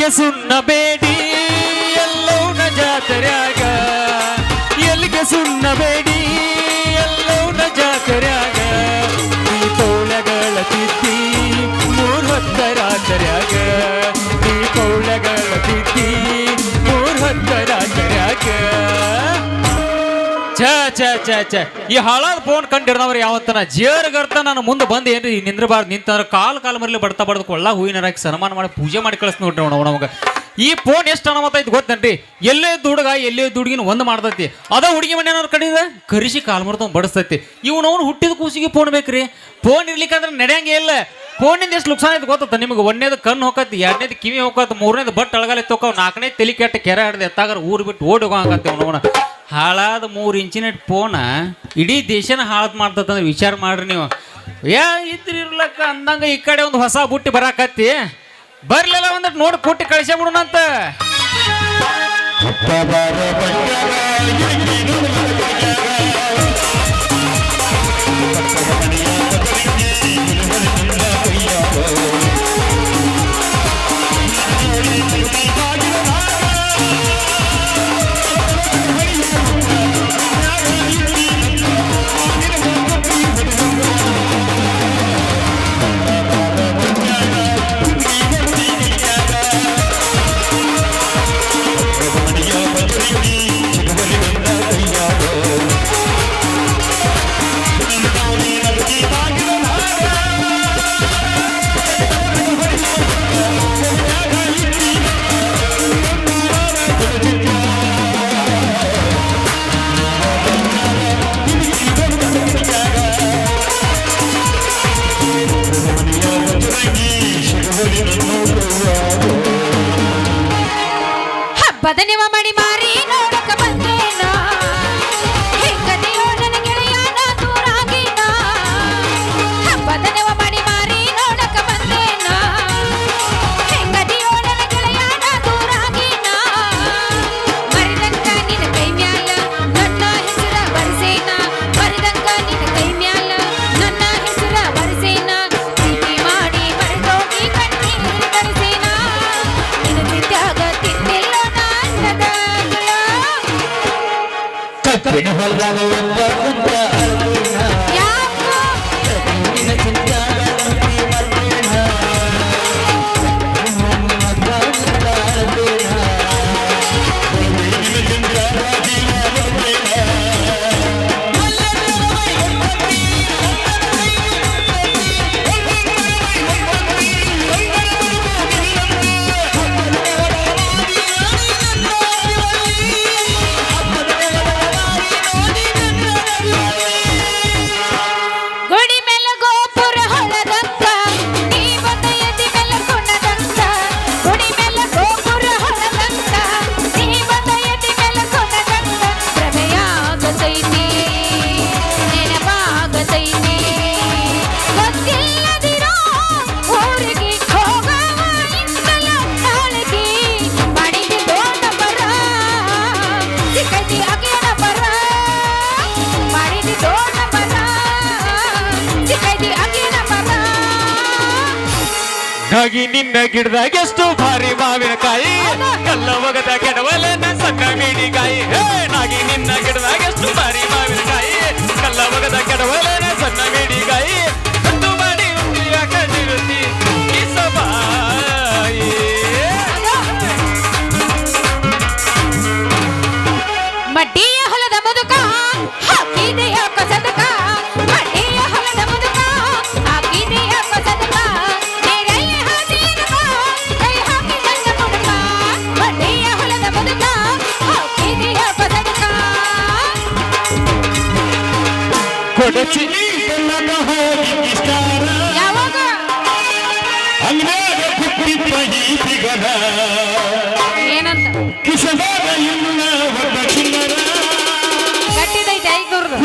ಎಲ್ಲಿಗೆ ಸುಣ್ಣ ಬೇಡಿ ಎಲ್ಲೋನ ಜಾತ್ರ್ಯಾಗ ಎಲ್ಲಿಗೆ ಸುಣ್ಣ ಬೇಡಿ ಎಲ್ಲೋನ ಜಾತ್ರ್ಯಾಗ ದೀಪೌಳಗಳ ತಿದ್ದಿ ಮೂರ್ ಹೊತ್ತ ರಾತ್ರ್ಯಾಗ ದೀಪೌಳಗಳ ತಿದ್ದಿ ಮೂರ್ ಹೊತ್ತ ರಾತ್ರ್ಯಾಗ ಈ ಹಾಳಾದ ಫೋನ್ ಕಂಡಿರ್ದವ್ರು ಯಾವತ್ತನ ಜೇರ್ಗರ್ತ ನಾನು ಮುಂದೆ ಬಂದು ಏನ್ರಿ ನಿಂದ್ರಬಾರ್ದು ನಿಂತಂದ್ರೆ ಕಾಲು ಮರಲಿ ಬಡ್ತಾ ಬಡ್ದು ಕೊಳ್ಳ ಹೂವಿನ ಹಾಕಿ ಸನ್ಮಾನ ಮಾಡಿ ಪೂಜೆ ಮಾಡಿ ಕಳಿಸ್ ನೋಡ್ರಿ ನಮಗೆ ಈ ಫೋನ್ ಎಷ್ಟು ಅನಾಮತೈತಿ ಗೊತ್ತೇನ್ರಿ ಎಲ್ಲೇ ಹುಡುಗ ಎಲ್ಲೇ ಹುಡುಗಿನ ಒಂದು ಮಾಡ್ತೈತಿ ಅದ ಹುಡುಗಿ ಮನೆ ಏನಾರು ಕಡಿದ ಕರಿಸಿ ಕಾಲು ಮರ್ತ ಬಡಿಸ್ತೈತಿ ಇವನವನು ಹುಟ್ಟಿದ ಕೂಸಿಗೆ ಫೋನ್ ಬೇಕ್ರಿ ಫೋನ್ ಇರ್ಲಿಕ್ಕಂದ್ರೆ ನಡೆಯಂಗೆ ಇಲ್ಲ ಫೋನಿಂದ ಎಷ್ಟು ಲುಕ್ಸಾನ ಐತಿ ಗೊತ್ತ ನಿಮ್ಗೆ ಒಂದೇದು ಕಣ್ಣು ಹೋಗತ್ತೆ ಎರಡನೇದು ಕಿವಿ ಹೋಗತ್ತೆ ಮೂರನೇದು ಬಟ್ ಅಳಗಾಲೆ ತೊಗೊವ್ ನಾಲ್ಕನೇ ತಲೆ ಕೆಟ್ಟ ಕೆರೆ ಹಿಡ್ದು ಎತ್ತಾಗಾರ ಊರು ಬಿಟ್ಟು ಓಡಿ ಹೋಗಂಗತ್ತೆ ಅವನವನ ಹಾಳಾದ 3 ಇಂಚಿನ ಫೋನ ಇಡೀ ದೇಶನ ಹಾಳದ್ ಮಾಡ್ತಂದ್ರೆ ವಿಚಾರ ಮಾಡ್ರಿ ನೀವು ಇದ್ರಿ ಇರ್ಲಕ್ಕ ಅಂದಂಗ ಈ ಕಡೆ ಒಂದು ಹೊಸ ಬುಟ್ಟಿ ಬರಾಕತ್ತಿ ಬರ್ಲಿಲ್ಲ ಒಂದಟ್ಟು ನೋಡಿ ಕೊಟ್ಟು ಕಳಿಸೇ ಬಿಡೋಣಂತ ಬದನೆವ ಮಾಡಿ ಮಾರಿ ನೋಡಕ ಬಂದೇನ ಹೆಂಗದೆಯೋ ನನ್ನ ಗೆಳೆಯನ ದೂರಾಗಿನ ಬದನೆವ ಮಾಡಿ ಮಾರಿ ನೋಡಕ ಬಂದೇನ ಹೆಂಗದೆಯೋ ನನ್ನ ಗೆಳೆಯನ ದೂರಾಗಿನ ಮರಿದಂಗ ನಿನ್ನ ಕೈ ಮ್ಯಾಲ ನನ್ನ ಹೆಸರ ಬರಿಸೇನ ಮರಿದಂಗ ನಿನ್ನ ಕೈ ಮ್ಯಾಲ ನನ್ನ ಹೆಸರ ಬರಿಸೇನ ಪ್ರೀತಿ ಮಾಡಿ ಮರೆತೋಗಿ ಕಣ್ಣೀರು ಬರಿಸೇನ ನಿನ್ನ ಚಿತ್ತಾಗ ತಿನ್ನಿಲ್ಲ ನಾಗಿ ನಿನ್ನ ಗಿಡದಾಗ ಎಷ್ಟು ಭಾರಿ ಮಾವಿನಕಾಯಿ ಕಲ್ಲ ಒಗದ ಕೆಡವಲನ ಸಣ್ಣ ಮೀಡಿಕಾಯಿ ನಾಗಿ ನಿನ್ನ ಗಿಡದಾಗ ಎಷ್ಟು ಭಾರಿ ಮಾವಿನಕಾಯಿ ಕಲ್ಲ ಒಗದ ಕೆಡವಲನ ಸಣ್ಣ ಮೀಡಿಕಾಯಿ ಒಂದು ಮಾಡಿ ಕಂಡಿರುತ್ತಿ ಈ ಸಭಾಯಿ ಮಡ್ಡಿಯ ಹೊಲದ ಮುದುಕ ಹಾಕಿದೆಯ ಕಸದಕ ಮಡ್ಡಿಯ ಹೊಲದ ಮುದುಕ ಹಾಕಿದೆಯ ಕಸದಕ ನೀರಯ್ಯ ಹಾಸಿದಕ ಕೈ ಹಾಕಿ ನನ್ನ ಮುಡುಕ ಮಡ್ಡಿಯ ಹೊಲದ ಮುದುಕ ಹಾಕಿದೆಯ ಕಸದಕ ಕೊಡಚಿ ಯಾವಾಗ ಏನಂತ ಗಟ್ಟಿದೈತೆ ಐದೂರ್ದು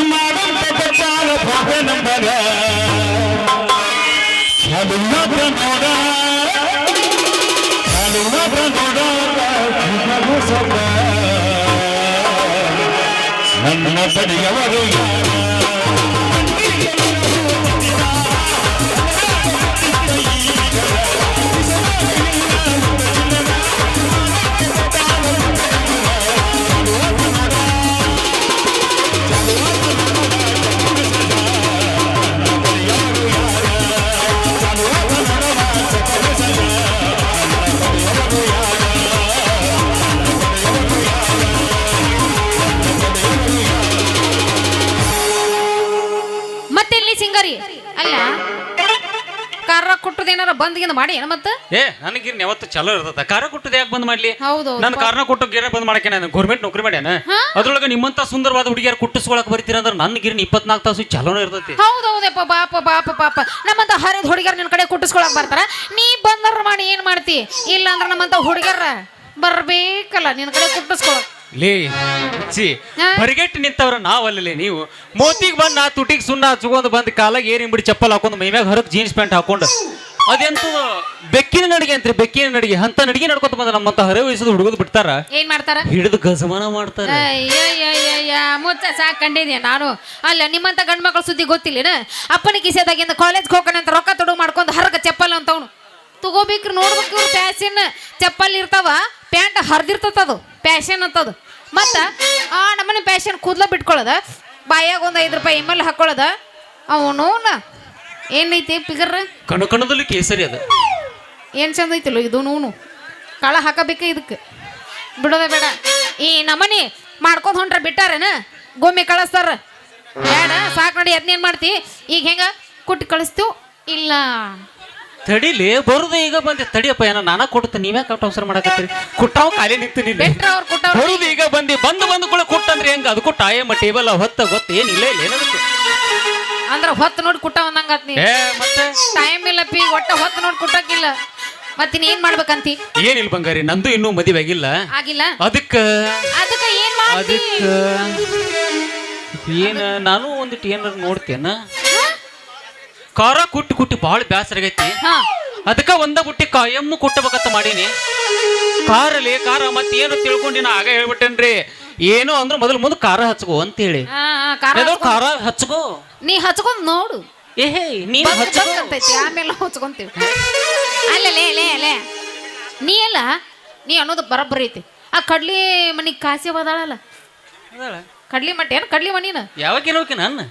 ನನ್ನ ತಡೆಯವರು ಬಂದ್ಗಿಂದ ಮಾಡಿ ಏನ ಮತ್ತ ನನಗಿನ್ ಯಾವತ್ತು ಚಲೋ ಇರ್ತದ ಕಾರ ಕೊಟ್ಟದ ಯಾಕೆ ಬಂದ್ ಮಾಡ್ಲಿ ಹೌದು ನನ್ನ ಕಾರಣ ಕೊಟ್ಟು ಗಿರ ಬಂದ್ ಮಾಡಕ್ಕೆ ನಾನು ಗೌರ್ಮೆಂಟ್ ನೌಕರಿ ಮಾಡ್ಯಾನ ಅದ್ರೊಳಗೆ ನಿಮ್ಮಂತ ಸುಂದರವಾದ ಹುಡುಗಿಯರು ಕುಟ್ಟಿಸ್ಕೊಳಕ್ ಬರ್ತೀರ ಅಂದ್ರೆ ನನ್ನ ಗಿರಿನ 24 ತಾಸು ಚಲೋನ ಇರ್ತೈತಿ ಹೌದೌದಪ್ಪ ಬಾಪ ಬಾಪ ಪಾಪ ನಮ್ಮಂತ ಹರಿದ ಹುಡುಗಿಯರ್ ನಿನ್ ಕಡೆ ಕುಟ್ಟಿಸ್ಕೊಳಕ್ ಬರ್ತಾರ ನೀ ಬಂದರ ಮಾಡಿ ಏನ್ ಮಾಡ್ತಿ ಇಲ್ಲ ಅಂದ್ರೆ ನಮ್ಮಂತ ಹುಡುಗಿಯರ ಬರ್ಬೇಕಲ್ಲ ನಿನ್ ಕಡೆ ಕುಟ್ಟಿಸ್ಕೊಳಕ್ ಲೇ ಹುಚ್ಚಿ ಹೊರಗೆಟ್ಟು ನಿಂತವ್ರ ನಾವಲ್ಲೇ ನೀವು ಮೋತಿಗೆ ಬಂದು ತುಟಿಗೆ ಸುಣ್ಣ ಹಚ್ಕೊಂಡು ಬಂದ್ ಕಾಲಾಗ ಏರಿನ್ ಬಿಡಿ ಚಪ್ಪಲ್ ಹಾಕೊಂಡು ಮೈಮ್ಯಾಗ ಹೊರಗೆ ಜೀನ್ಸ್ ಪ್ಯಾಂಟ್ ಹಾಕೊಂಡು ಅದೆಂತ ಬೆಕ್ಕಿನ ನಡಿಗೆ ಅಂತ್ರಿ ಬೆಕ್ಕಿನ ನಡಿಗೆ ಅಂತ ನಡಿಗೆ ನಡ್ಕೊತ ಬಂದ ನಮ್ಮಂತ ಹರೇ ವಯಸ್ಸದ ಹುಡುಗದ್ ಬಿಡ್ತಾರ ಏನ್ ಮಾಡ್ತಾರ ಹಿಡಿದು ಗಜಮಾನ ಮಾಡ್ತಾರ ಮುಚ್ಚ ಸಾಕ್ ಕಂಡಿದ್ಯಾ ನಾನು ಅಲ್ಲ ನಿಮ್ಮಂತ ಗಂಡ್ ಮಕ್ಳ ಸುದ್ದಿ ಗೊತ್ತಿಲ್ಲೇನ ಅಪ್ಪನ ಕಿಸೆದಾಗಿಂದ ಕಾಲೇಜ್ ಹೋಗೋಣ ಅಂತ ರೊಕ್ಕ ತೊಡು ಮಾಡ್ಕೊಂಡು ಹರಗ ಚಪ್ಪಲ್ ಅಂತವನು ತಗೋಬೇಕ್ರಿ ನೋಡ್ಬೇಕು ಇವ್ರು ಫ್ಯಾಷನ್ ಚಪ್ಪಲ್ ಇರ್ತಾವ ಪ್ಯಾಂಟ್ ಹರಿದಿರ್ತದ ಫ್ಯಾಷನ್ ಅಂತದು ಮತ್ತ ನಮ್ಮನೆ ಫ್ಯಾಷನ್ ಕೂದ್ಲ ಬಿಟ್ಕೊಳ್ಳೋದ ಬಾಯಾಗ ಒಂದು 5 ರೂಪಾಯಿ ಎಮ್ ಎಲ್ ಹಾಕೊಳ್ಳೋದ ಅವನು ಏನೈತಿ ಪಿಗರ್ ಕಣಕಣದಲ್ಲಿ ಕೇಸರಿ ಅದು ಏನ್ ಚಂದ ಐತಿಲ್ಲ ಇದು ನೂನು ಕಾಳ ಹಾಕಬೇಕ ಇದಕ್ಕೆ ಬಿಡೋದೇ ಬೇಡ ಈ ನಮ್ಮನಿ ಮಾಡ್ಕೊಂಡ್ ಹೊಂಟ್ರ ಬಿಟ್ಟಾರೇನ ಗೊಮ್ಮೆ ಕಳಿಸ್ತಾರ ಬೇಡ ಸಾಕ್ ನೋಡಿ ಅದನ್ನೇನ್ ಮಾಡ್ತಿ ಈಗ ಹೆಂಗ ಕುಟ್ಟಿ ಕಳಿಸ್ತೀವ್ ಇಲ್ಲ ತಡಿಲಿ ಬರುದು ಈಗ ಬಂದೆ ತಡಿಯಪ್ಪ ಏನೋ ನಾನಾ ಕೊಡುತ್ತೆ ನೀವೇ ಕಟ್ ಅವಸರ ಮಾಡಕತ್ತೀರಿ ಕುಟ್ಟಾವ್ ಖಾಲಿ ನಿಂತು ಬರುದು ಈಗ ಬಂದು ಕೂಡ ಕುಟ್ಟಂದ್ರೆ ಹೆಂಗ ಅದಕ್ಕೂ ಟೈಮ್ ಟೇಬಲ್ ಹೊತ್ತ ಗೊತ್ತ ಏನಿಲ್ಲ ಇಲ್ಲ ಏನದಕ್ಕೆ ಅಂದ್ರ ಹೊತ್ತು ನೋಡಿ ಕುಟ್ಟ ಒಂದಂಗ ಮತ್ತೆ ಟೈಮ್ ಇಲ್ಲ ಪಿ ಒಟ್ಟ ಹೊತ್ತು ನೋಡಿ ಕುಟ್ಟಕ್ಕಿಲ್ಲ ಮತ್ತಿನ್ ಏನ್ ಮಾಡ್ಬೇಕಂತಿ ಏನಿಲ್ಲ ಬಂಗಾರಿ ನಂದು ಇನ್ನೂ ಮದುವೆ ಆಗಿಲ್ಲ ಅದಕ್ಕ ಏನ ನಾನು ಒಂದಿಟ್ಟು ಏನಾರ ನೋಡ್ತೇನ ಕಾರ ಕುಟ್ಟಿ ಬಾಳ ಬ್ಯಾಸರ ಆಗೈತಿ ಅದಕ್ಕ ಒಂದ ಬುಟ್ಟಿ ಕಾಯಮ್ಮು ಕುಟ್ಟಬೇಕಂತ ಮಾಡೀನಿ ಕಾರ ಮತ್ತೇನು ತಿಳ್ಕೊಂಡಿನ ಆಗ ಹೇಳ್ಬಿಟ್ಟೇನ್ರಿ ಏನು ಅಂದ್ರೆ ಮೊದಲು ಮುಂದೆ ಕಾರ ಹಚ್ಕೋ ಅಂತೇಳಿ ಕಾರ ಹಚ್ಕೋ ನೀ ಹಚ್ಕೊಂಡ್ ನೋಡು ನೀನ್ ಆಮೇಲೆ ಹಚ್ಕೊಂತೀವಿ ಅಲ್ಲೇ ನೀ ಅಲ್ಲ ನೀ ಅನ್ನೋದು ಬರಬ್ಬರಿ ಐತಿ ಆ ಕಡ್ಲಿ ಮನಿ ಕಾಸಿ ಬದಾಳಲ್ಲ ಕಡ್ಲಿ ಮಟ್ಟ ಏನ್ ಕಡ್ಲಿ ಮನಿನ ಯಾವಾಗ ನನ್ನ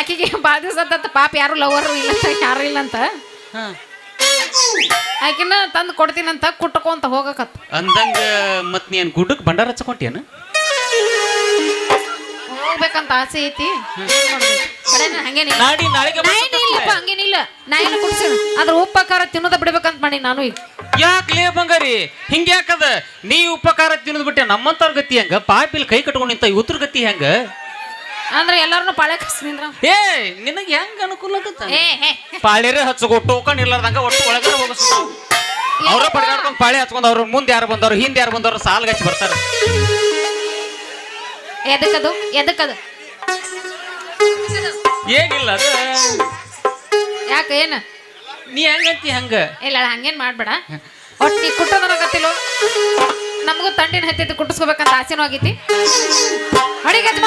ಆಕೆಗೆ ಬಾಳ ದಿವಸ ಅಂತ ಪಾಪ ಯಾರು ಲವರ್ ಇಲ್ಲ ಯಾರು ಇಲ್ಲ ಅಂತ ಆಕಿನ ತಂದು ಕೊಡ್ತೀನಂತ ಕುಟ್ಕೊಂತ ಹೋಗಕತ್ತ ಅಂದಂಗ ಮತ್ ನೀನ್ ಗುಡ್ಡಕ್ ಭಂಡಾರ ಹಚ್ಕೊಂಟೇನ ಹೋಗ್ಬೇಕಂತ ಆಸೆ ಐತಿ ಹಂಗೇನಿಲ್ಲ ನಾ ಏನು ಕುಡ್ಸಿನ ಅದ್ರ ಉಪಕಾರ ತಿನ್ನೋದ ಬಿಡ್ಬೇಕಂತ ಮಾಡಿ ನಾನು ಈಗ ಯಾಕ್ಲೇ ಬಂಗಾರಿ ಹಿಂಗ ಯಾಕದ ನೀ ಉಪಕಾರ ತಿನ್ನೋದ್ ಬಿಟ್ಟೆ ನಮ್ಮಂತವ್ರ ಗತಿ ಹೆಂಗ ಪಾಪಿಲ್ ಕೈ ಕಟ್ಕೊಂಡ್ ನಿಂತ ಉತ್ತರ ಗತಿ ಹೆಂಗ ಅಂದ್ರೆ ಎಲ್ಲಾರನು ಪಾಳೆ ಕಸ್ನಿಂದ್ರ ನಿನಗೆ ಹೆಂಗ ಅನುಕೂಲ ಆಗತ್ತ ಪಾಳೆರೆ ಹಚ್ಕೋ ಟೋಕನ್ ಇರ್ಲಾರ್ದಂಗ ಒಟ್ಟು ಒಳಗಡೆ ಹೋಗಸ್ ಅವ್ರ ಪಡ್ಗಾಡ್ಕೊಂಡ್ ಪಾಳೆ ಹಚ್ಕೊಂಡ್ ಅವ್ರ ಮುಂದೆ ಯಾರು ಬಂದವ್ರು ಹಿಂದೆ ಯಾರು ಬಂದವ್ರು ಸಾಲ್ಗಚ್ಚಿ ಬರ್ತಾರ ಎದಕ್ಕದು ಏನಿಲ್ಲ ಅದ ಯಾಕ ಏನ ನೀ ಹೆಂಗಂತಿ ಹಂಗ ಇಲ್ಲ ಹಂಗೇನ್ ಮಾಡ್ಬೇಡ ಒಟ್ಟು ನೀ ಕುಟ್ಟೋದನಗತ್ತಿಲ್ಲೋ ನಮಗೂ ತಂಡಿನ ಹತ್ತಿದ್ದು ಕುಟ್ಟಿಸ್ಕೋಬೇಕಂತ ಆಸೆನೂ ಆಗೈತಿ ಹೊಡಿಗಜ್ಮ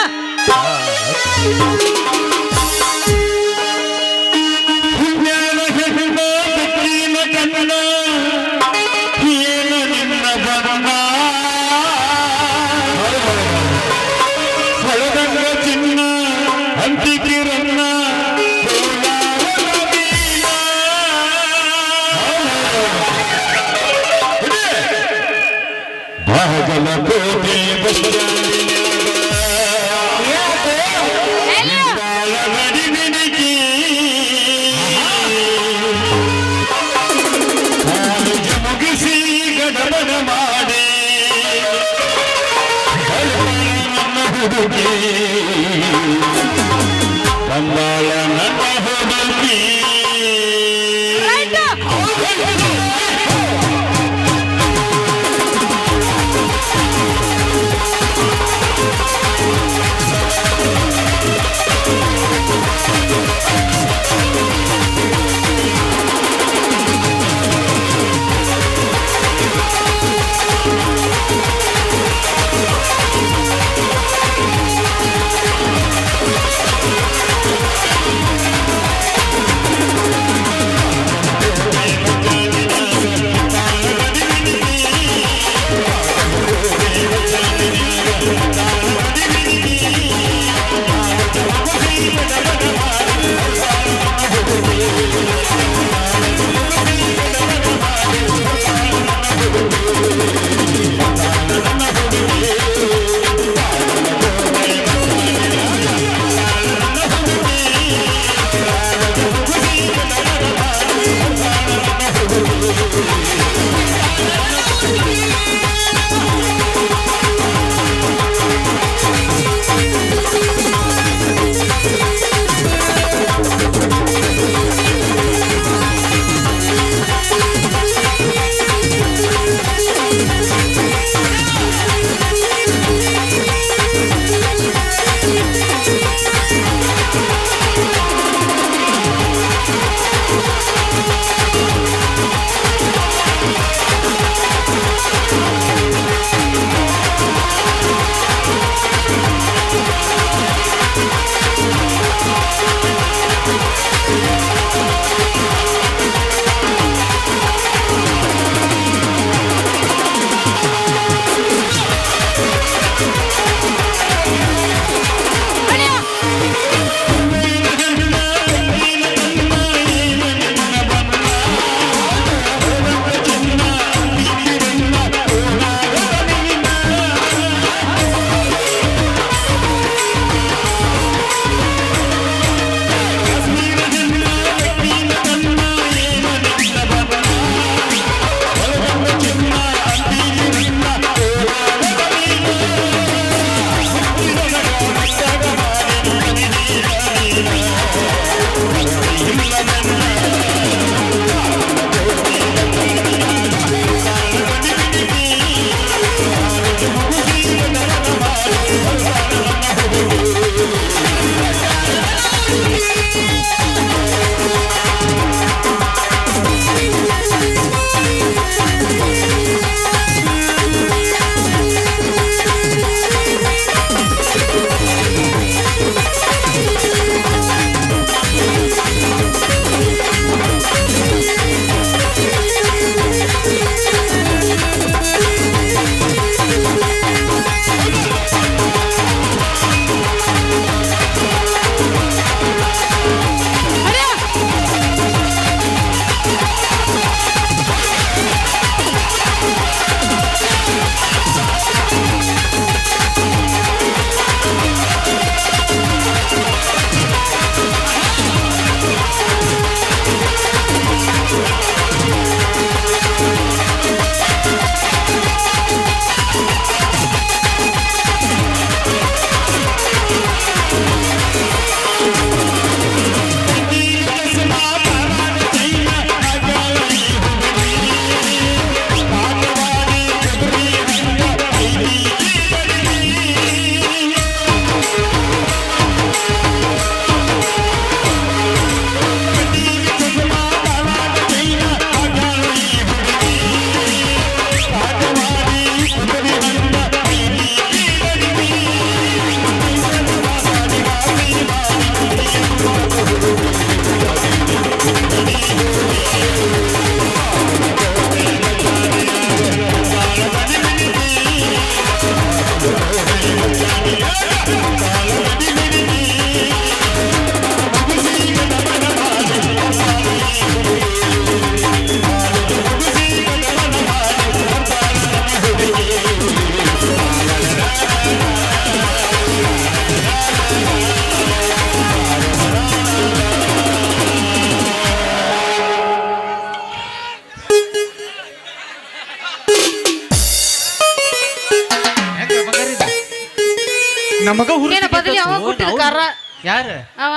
ನಮಗ ಏನ ಬದಲಿ ಅವ ಕೊಟ್ಟಿದ ಕಾರ ಯಾರ ಅವ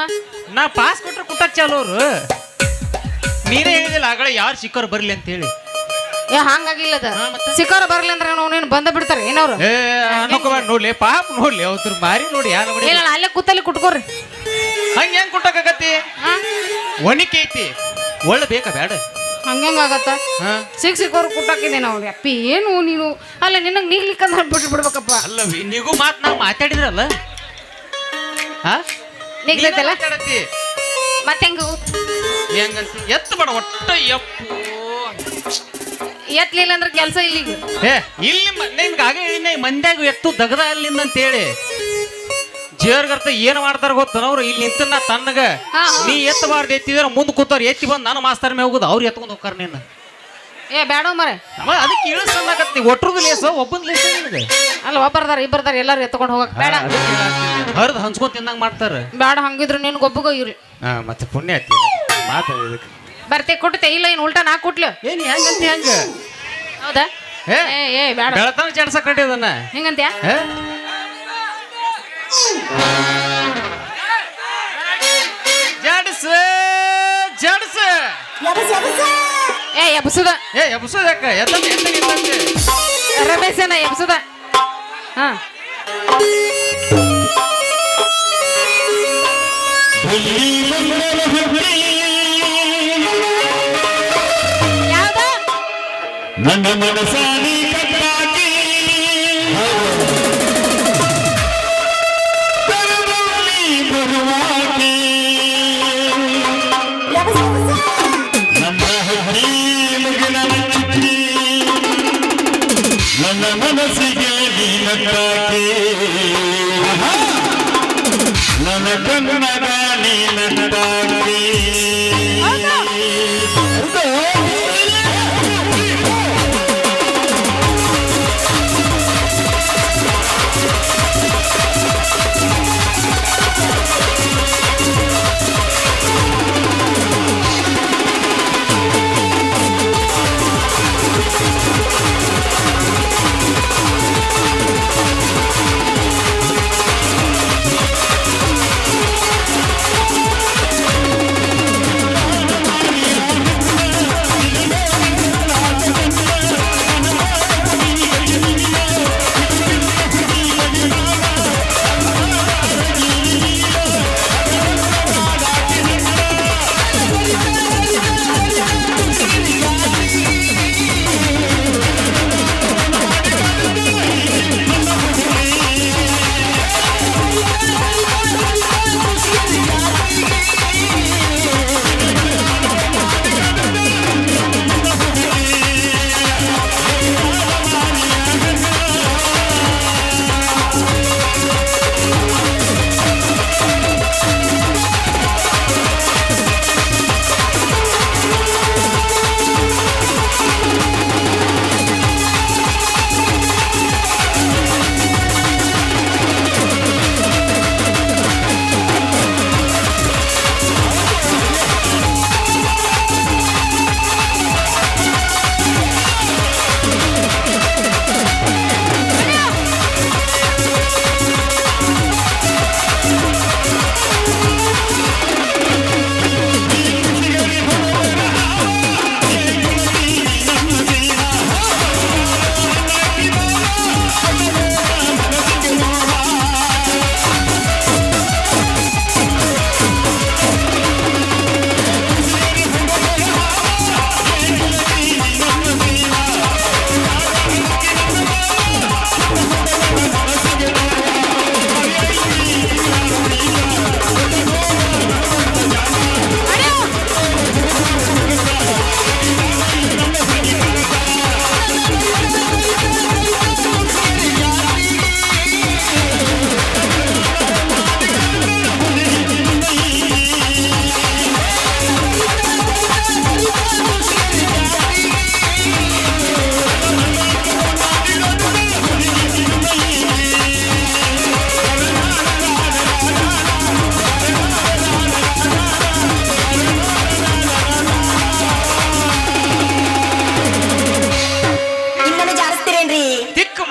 ನಾ ಪಾಸ್ ಕೊಟ್ರೆ ಕುಟ್ಟಕ್ ಚಾಲು ಅವ್ರು ನೀನೇ ಹೇಳಿದಿಲ್ಲ ಆಗಳ ಯಾರು ಸಿಕ್ಕವ್ರು ಬರ್ಲಿ ಅಂತ ಹೇಳಿ ಏ ಹಂಗಾಗಿಲ್ಲದ ಸಿಕ್ಕೋರ ಬರ್ಲಿ ಅಂದ್ರೆ ಅವನೇನು ಬಂದ ಬಿಡ್ತಾರೆ ಏನವ್ರು ಏ ಅನ್ಕೋಬೇಡ ನೋಡ್ಲಿ ಪಾಪ ನೋಡ್ಲಿ ಅವ್ರ ಮಾರಿ ನೋಡಿ ಯಾರು ಇಲ್ಲ ಅಲ್ಲೇ ಕೂತಲ್ಲಿ ಕುಟ್ಕೋರಿ ಹಂಗ ಹೆಂಗ್ ಕುಟ್ಟಕಾಗತ್ತಿ ಒಣಿಕೆ ಐತಿ ಒಳ್ಳೆ ಬೇಕಾ ಬೇಡ ಹಂಗಂಗಾಗತ್ತ ಸಿಕ್ಕೋರು ಕುಟ್ಟಾಕಿದೆ ನಾವು ಅಪ್ಪಿ ಏನು ನೀನು ಅಲ್ಲ ನಿನಗ್ ನೀಗ್ಲಿಕ್ಕಂದ್ರೆ ಬಿಟ್ಟು ಬಿಡ್ಬೇಕಪ್ಪ ಅಲ್ಲ ನಿಗೂ ಮಾತ್ ನಾವು ಮಾತಾಡಿದ್ರಲ್ಲ ನೀಗ್ಲೈತಲ್ಲ ಮತ್ತೆ ಹೆಂಗ ಹೆಂಗಂತ ಎತ್ತು ಬೇಡ ಒಟ್ಟ ಎಪ್ಪು ಎತ್ಲಿಲ್ಲ ಅಂದ್ರೆ ಕೆಲಸ ಇಲ್ಲಿಗೆ ಏ ಇಲ್ಲಿ ನಿನ್ಗೆ ಆಗ ಹೇಳಿನ ಮಂದ್ಯಾಗ ಎತ್ತು ದಗದ ಅಲ್ಲಿಂದ ಅಂತೇಳಿ ಜೇರ್ಗರ್ತ ಏನ್ ಮಾಡ್ತಾರ ಗೊತ್ತನವ್ರು ಇಲ್ಲಿ ನಿಂತನ ತನ್ನಗ ನೀ ಎತ್ತಬಾರ್ದು ಎತ್ತಿದ್ರ ಮುಂದ್ ಕೂತಾರ ಎತ್ತಿ ಬಂದ್ ನನ್ನ ಮಾಸ್ತರ್ ಮೇ ಹೋಗುದು ಅವ್ರು ಎತ್ಕೊಂಡ್ ಹೋಗ್ತಾರ ನೀನು ಏ ಬೇಡ ಮರೆ ಅದಕ್ಕೆ ಇಳಿಸಕತ್ತಿ ಒಟ್ರದ ಲೇಸ ಒಬ್ಬನ ಲೇಸ ನಿನಗೆ ಅಲ್ಲ ಒಬ್ಬರ್ದಾರ ಇಬ್ಬರ್ದಾರ ಎಲ್ಲಾರು ಎತ್ಕೊಂಡು ಹೋಗಕ್ ಬೇಡ ಹರಿದು ಹಂಚ್ಕೊಂಡ್ ತಿಂದಂಗ ಮಾಡ್ತಾರ ಬೇಡ ಹಂಗಿದ್ರು ನಿನ್ಗೆ ಒಬ್ಬಗ ಇವ್ರಿ ಮತ್ತೆ ಪುಣ್ಯ ಐತಿ ಮಾತಾಡಿದಕ್ಕೆ ಬರ್ತೆ ಕೊಟ್ಟೆ ಇಲ್ಲ ಇನ್ ಉಲ್ಟಾ ನಾ ಕೊಟ್ಲು ಏನ್ ಹೆಂಗಂತ ಹೆಂಗ ಹೌದಾ ಏ ಬೇಡ ಬೆಳತನ ಚಡ್ಸಕ್ ಕಟ್ಟಿ ಅದನ್ನ ಹೆಂಗಂತ್ಯಾ ಜಡ್ಸ ಜಡ್ಸ ಏ ಎಬ್ಸುದ ಎಬ್ಸೋದ ಯಾಕ ಎತ್ತಂತೆ ರಮೇಶನ ಎಬ್ಸುದ ಹಾ ಯಾವ್ದ ನನ್ನ ಮನಸಾನಿ ಕಟ್ಟಾಕಿ ಬರುವಾಕಿ ನಮ್ಮ ಹರಿ ಮುಗಿನ ಚುಕ್ಕಿ ನನ್ನ ಮನಸ್ಸಿಗೆ ನೀನಟ್ಟಾಕಿ ನನ್ನ ಕನ್ನಡ ನೀನಟ್ಟಾಕಿ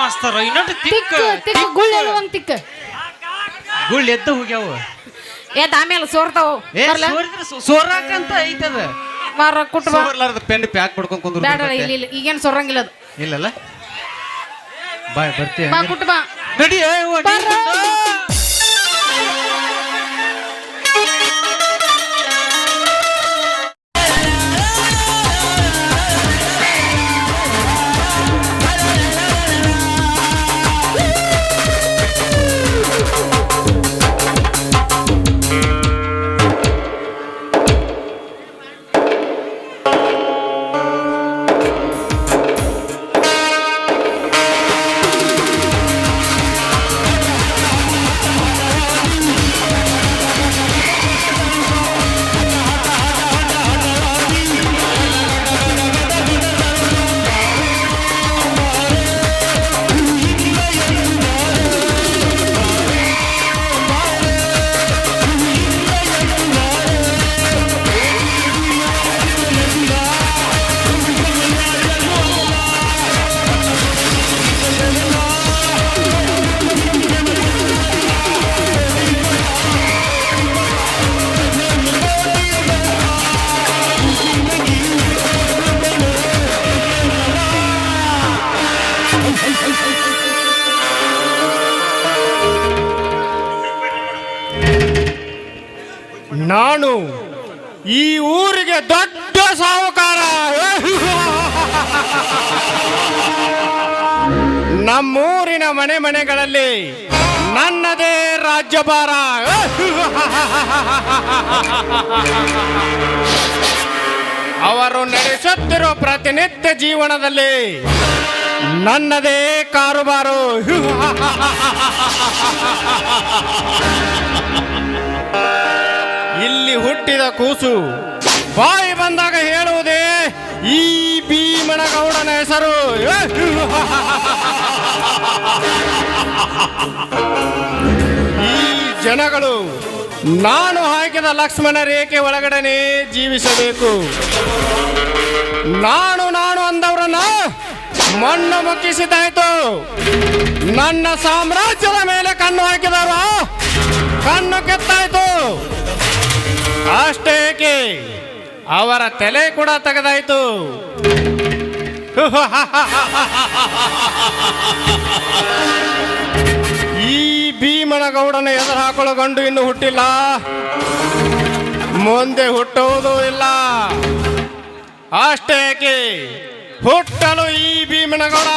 ಮಾಸ್ತರ ಇನ್ನೊಂದು ತಿಕ್ಕ ತಿಕ್ಕ ಗುಳ್ಳ ಎಲ್ವಂಗ್ ತಿಕ್ಕ ಗುಳ್ಳ ಎದ್ದು ಹೋಗ್ಯಾವ ಎದ್ ಆಮೇಲೆ ಸೋರ್ತಾವ ಸೋರಾಕಂತ ಐತದ ಮಾರ ಕುಟ್ ಬಾ ಸೋರ್ಲಾರ್ದ ಪೆನ್ ಪ್ಯಾಕ್ ಮಾಡ್ಕೊಂಡ್ ಕುಂದ್ರು ಬೇಡ ಇಲ್ಲ ಈಗೇನು ಸೊರಂಗಿಲ್ಲ ಅದು ಇಲ್ಲಲ್ಲ ಬಾಯ್ ಬರ್ತೀಯ ಬಾ ಕುಟ್ ಬಾ ನಡಿ ನಾನು ಈ ಊರಿಗೆ ದೊಡ್ಡ ಸಾಹುಕಾರ. ನಮ್ಮೂರಿನ ಮನೆಗಳಲ್ಲಿ ನನ್ನದೇ ರಾಜ್ಯಭಾರ. ಅವರು ನಡೆಸುತ್ತಿರುವ ಪ್ರತಿನಿತ್ಯ ಜೀವನದಲ್ಲಿ ನನ್ನದೇ ಕಾರುಬಾರು. ಇಲ್ಲಿ ಹುಟ್ಟಿದ ಕೂಸು ಬಾಯಿ ಬಂದಾಗ ಹೇಳುವುದೇ ಈ ಭೀಮನಗೌಡನ ಹೆಸರು. ಈ ಜನಗಳು ನಾನು ಹಾಕಿದ ಲಕ್ಷ್ಮಣ ರೇಖೆ ಒಳಗಡೆನೆ ಜೀವಿಸಬೇಕು. ನಾನು ಅಂದವರನ್ನ ಮಣ್ಣು ಮುಕ್ಕಿಸಿದಾಯ್ತು. ನನ್ನ ಸಾಮ್ರಾಜ್ಯದ ಮೇಲೆ ಕಣ್ಣು ಹಾಕಿದವರು ಕಣ್ಣು ಕೆತ್ತಾಯ್ತು. ಅಷ್ಟೇಕೆ ಅವರ ತಲೆ ಕೂಡ ತೆಗೆದಾಯ್ತು. ಈ ಭೀಮನಗೌಡನ ಎದುರು ಹಾಕೊಳ್ಳೋ ಗಂಡು ಇನ್ನು ಹುಟ್ಟಿಲ್ಲ, ಮುಂದೆ ಹುಟ್ಟುವುದೂ ಇಲ್ಲ. ಅಷ್ಟೇಕೆ ಹುಟ್ಟಲು ಈ ಭೀಮನಗೌಡ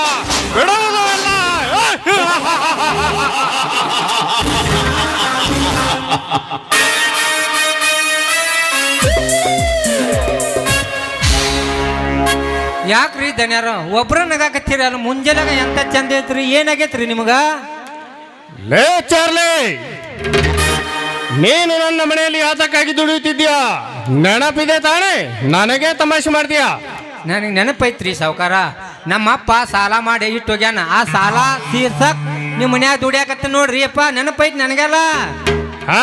ಬಿಡುವುದೂ ಇಲ್ಲ. ಯಾಕ್ರಿ ಧನ್ಯಾರ ಒಬ್ರ ನಗಾಕತ್ತೀರಿ? ಅಲ್ಲಿ ಮುಂಜಾನಾಗ ಎಂತ ಚಂದ ಐತ್ರಿ, ಏನಾಗೈತ್ರಿ ನಿಮಗ? ಲೇ ಚಾರ್ಲಿ, ನೀನು ನನ್ನ ಮನೆಯಲ್ಲಿ ಯಾತಕ್ಕಾಗಿ ದುಡಿಯುತ್ತಿದ್ಯಾ? ನೆನಪಿದೆ ತಾನೇ? ನನಗೆ ತಮಾಷೆ ಮಾಡ್ತೀಯಾ? ನನಗೆ ನೆನಪೈತ್ರಿ ಸಾವುಕಾರ, ನಮ್ಮ ಅಪ್ಪ ಸಾಲ ಮಾಡಿ ಇಟ್ಟು ಹೋಗ್ಯಾನ. ಆ ಸಾಲ ತೀರ್ಸಕ್ ನಿಮ್ಮ ಮನ್ಯಾಗ ದುಡಿಯಾಕತ್ತ ನೋಡ್ರಿ ಅಪ್ಪ, ನೆನಪೈತಿ ನನಗೆಲ್ಲ. ಹಾ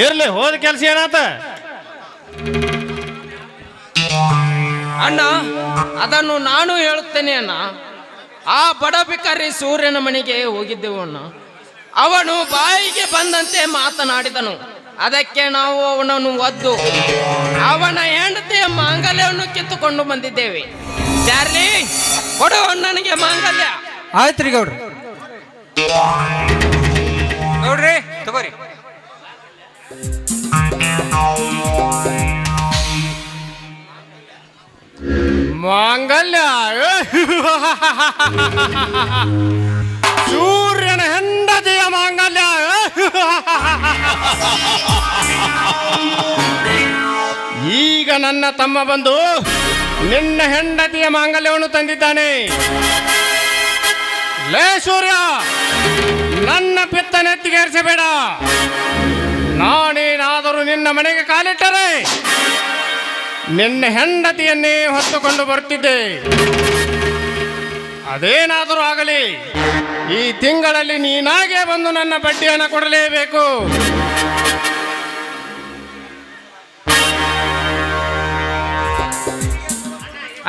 ಇರ್ಲಿ, ಹೋದ ಕೆಲಸ ಏನಾತ? ಅಣ್ಣ, ಅದನ್ನು ನಾನು ಹೇಳುತ್ತೇನೆ ಅಣ್ಣ. ಆ ಬಡ ಬಿಕಾರಿ ಸೂರ್ಯನ ಮನೆಗೆ ಹೋಗಿದ್ದೆವು ಅಣ್ಣ. ಅವನು ಬಾಯಿಗೆ ಬಂದಂತೆ ಮಾತನಾಡಿದನು. ಅದಕ್ಕೆ ನಾವು ಅವನನ್ನು ಒದ್ದು ಅವನ ಹೆಂಡತಿಯ ಮಾಂಗಲ್ಯವನ್ನು ಕಿತ್ತುಕೊಂಡು ಬಂದಿದ್ದೇವೆ. ಚಾರ್ಲಿ, ಕೊಡು ನನಗೆ ಮಾಂಗಲ್ಯ. ಆಯ್ತ್ರಿ ಗೌಡ್ರಿ. ಗೌಡ್ರಿ ತಗೋರಿ. ಮಾಂಗಲ್ಯ ಸೂರ್ಯನ ಹೆಂಡತಿಯ ಮಾಂಗಲ್ಯ. ಈಗ ನನ್ನ ತಮ್ಮ ಬಂದು ನಿನ್ನ ಹೆಂಡತಿಯ ಮಾಂಗಲ್ಯವನ್ನು ತಂದಿದ್ದಾನೆ. ಲೇ ಸೂರ್ಯ, ನನ್ನ ಪಿತ್ತ ನೆತ್ತಿಗೇರಿಸಬೇಡ. ನಾನೇನಾದರೂ ನಿನ್ನ ಮನೆಗೆ ಕಾಲಿಟ್ಟರೆ ನಿನ್ನ ಹೆಂಡತಿಯನ್ನೇ ಹೊತ್ತುಕೊಂಡು ಬರ್ತಿದ್ದೆ. ಅದೇನಾದರೂ ಆಗಲಿ, ಈ ತಿಂಗಳಲ್ಲಿ ನೀನಾಗೆ ಬಂದು ನನ್ನ ಬಡ್ಡಿಯನ್ನು ಕೊಡಲೇಬೇಕು.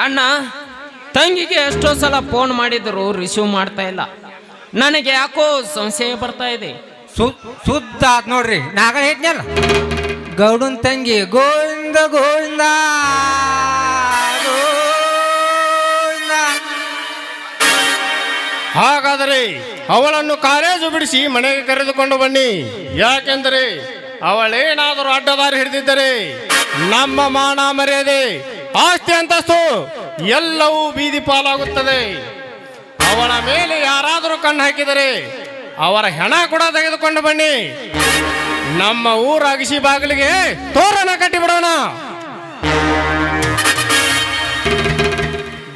ಅಣ್ಣ, ತಂಗಿಗೆ ಎಷ್ಟೋ ಸಲ ಫೋನ್ ಮಾಡಿದ್ರು ರಿಸೀವ್ ಮಾಡ್ತಾ ಇಲ್ಲ. ನನಗೆ ಯಾಕೋ ಸಂಶಯ ಬರ್ತಾ ಇದೆ. ಶುದ್ಧ ಆತ್ ನೋಡ್ರಿ ನಾಗ ಹೇಳ್ನಲ್ಲ ಗೌಡನ್ ತಂಗಿ ಗೋವಿಂದ ಗೋವಿಂದ ಗೋವಿಂದ. ಹಾಗಾದರೆ ಅವಳನ್ನು ಕಾಲೇಜು ಬಿಡಿಸಿ ಮನೆಗೆ ಕರೆದುಕೊಂಡು ಬನ್ನಿ. ಯಾಕೆಂದರೆ ಅವಳೇನಾದರೂ ಅಡ್ಡದಾರಿ ಹಿಡಿದಿದ್ದರೆ ನಮ್ಮ ಮಾನ ಮರ್ಯಾದೆ ಆಸ್ತಿ ಅಂತಸ್ತು ಎಲ್ಲವೂ ಬೀದಿ ಪಾಲಾಗುತ್ತದೆ. ಅವಳ ಮೇಲೆ ಯಾರಾದರೂ ಕಣ್ಣು ಹಾಕಿದರೆ ಅವರ ಹೆಣ ಕೂಡ ತೆಗೆದುಕೊಂಡು ಬನ್ನಿ. ನಮ್ಮ ಊರ ಅಗಿಸಿ ಬಾಗಿಲಿಗೆ ತೋರಣ ಕಟ್ಟಿಬಿಡೋಣ.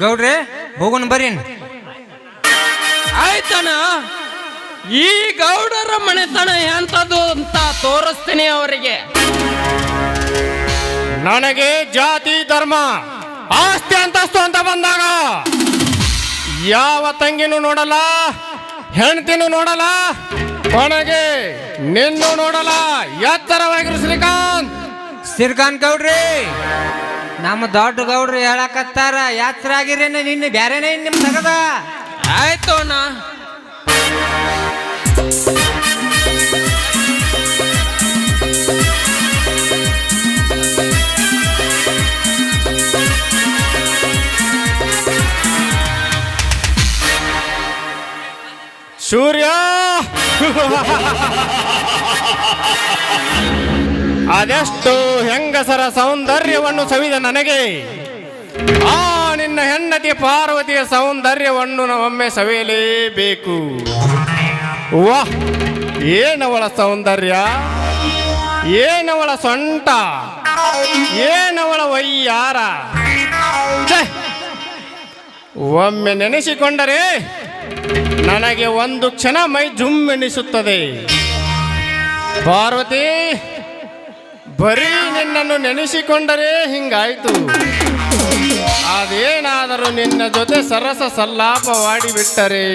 ಗೌಡ್ರೆ ಹೋಗೋಣ ಬರ್ರಿ. ಆಯ್ತಣ್ಣ, ಈ ಗೌಡರ ಮನೆತನ ಎಂಥದ್ದು ಅಂತ ತೋರಿಸ್ತೀನಿ ಅವರಿಗೆ. ನನಗೆ ಜಾತಿ ಧರ್ಮ ಆಸ್ತಿ ಅಂತಸ್ತು ಅಂತ ಬಂದಾಗ ಯಾವ ತಂಗಿನೂ ನೋಡಲ್ಲ, ಹೆಂಡತಿನೂ ನೋಡಲ್ಲ, ಕೊನೆಗೆ ನಿನ್ನೂ ನೋಡಲ್ಲ. ಎತ್ತರವಾಗಿರು ಶ್ರೀಕಾಂತ್ ಗೌಡ್ರಿ. ನಮ್ಮ ದೊಡ್ಡ ಗೌಡ್ರು ಹೇಳಕತ್ತಾರ ಯಾತ್ರ ಆಗಿರೇನ ನಿನ್ನ ಬ್ಯಾರೇನೆ ನಿಮ್ ತಗದ. ಆಯ್ತು ಅಣ್ಣ. ಸೂರ್ಯ ಅದೆಷ್ಟು ಹೆಂಗಸರ ಸೌಂದರ್ಯವನ್ನು ಸವಿದ ನನಗೆ ಆ ನಿನ್ನ ಹೆಂಡತಿ ಪಾರ್ವತಿಯ ಸೌಂದರ್ಯವನ್ನು ಒಮ್ಮೆ ಸವಿಯಲೇಬೇಕು. ವಾಹ್, ಏನವಳ ಸೌಂದರ್ಯ, ಏನವಳ ಸೊಂಟ, ಏನವಳ ವಯ್ಯಾರ. ಛೆ! ಒಮ್ಮೆ ನೆನೆಸಿಕೊಂಡರೆ ನನಗೆ ಒಂದು ಕ್ಷಣ ಮೈ ಜುಮ್ಮೆನಿಸುತ್ತದೆ. ಪಾರ್ವತಿ, ಬರೀ ನಿನ್ನನ್ನು ನೆನೆಸಿಕೊಂಡರೆ ಹಿಂಗಾಯ್ತು. ಅದೇನಾದರೂ ನಿನ್ನ ಜೊತೆ ಸರಸ ಸಲ್ಲಾಪವಾಡಿಬಿಟ್ಟರೆ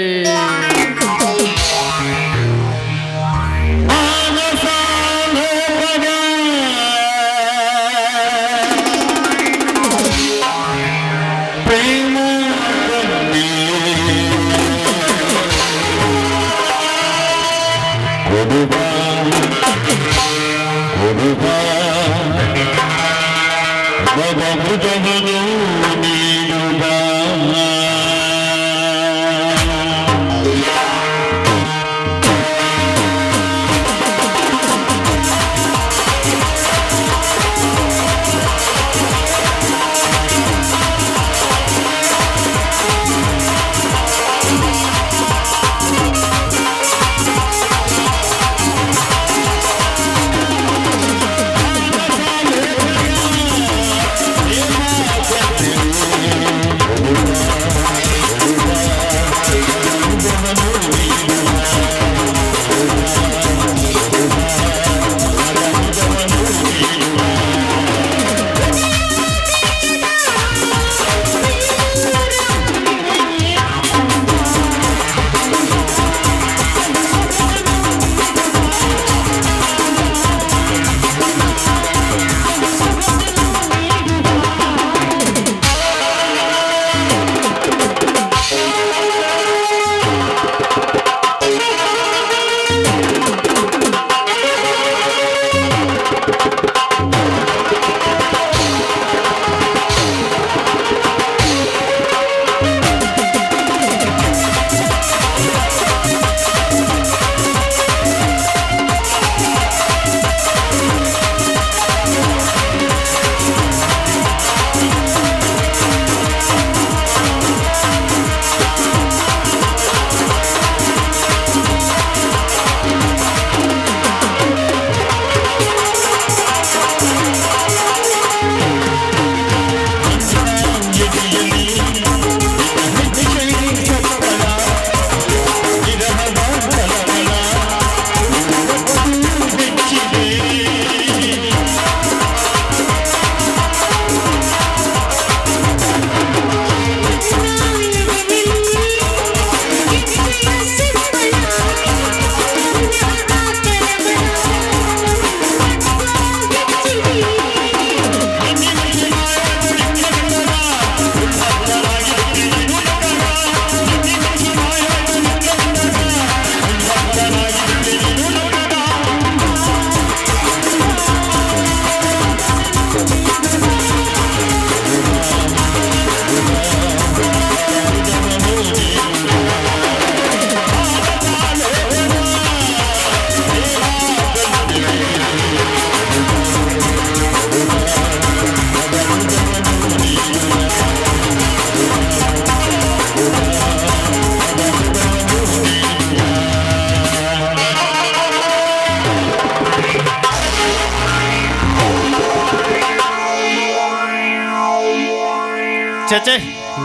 ಛೇ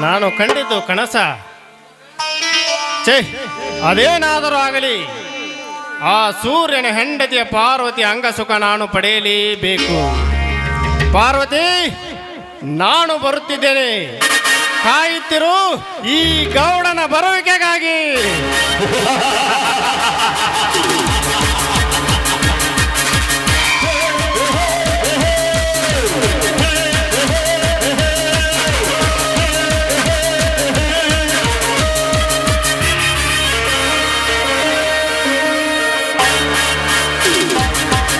ನಾನು ಕಂಡಿದ್ದು ಕನಸ. ಛೇ ಅದೇನಾದರೂ ಆಗಲಿ, ಆ ಸೂರ್ಯನ ಹೆಂಡತಿಯ ಪಾರ್ವತಿ ಅಂಗಸುಖ ನಾನು ಪಡೆಯಲೇಬೇಕು. ಪಾರ್ವತಿ, ನಾನು ಬರುತ್ತಿದ್ದೇನೆ, ಕಾಯುತ್ತಿರು ಈ ಗೌಡನ ಬರುವಿಕೆಗಾಗಿ.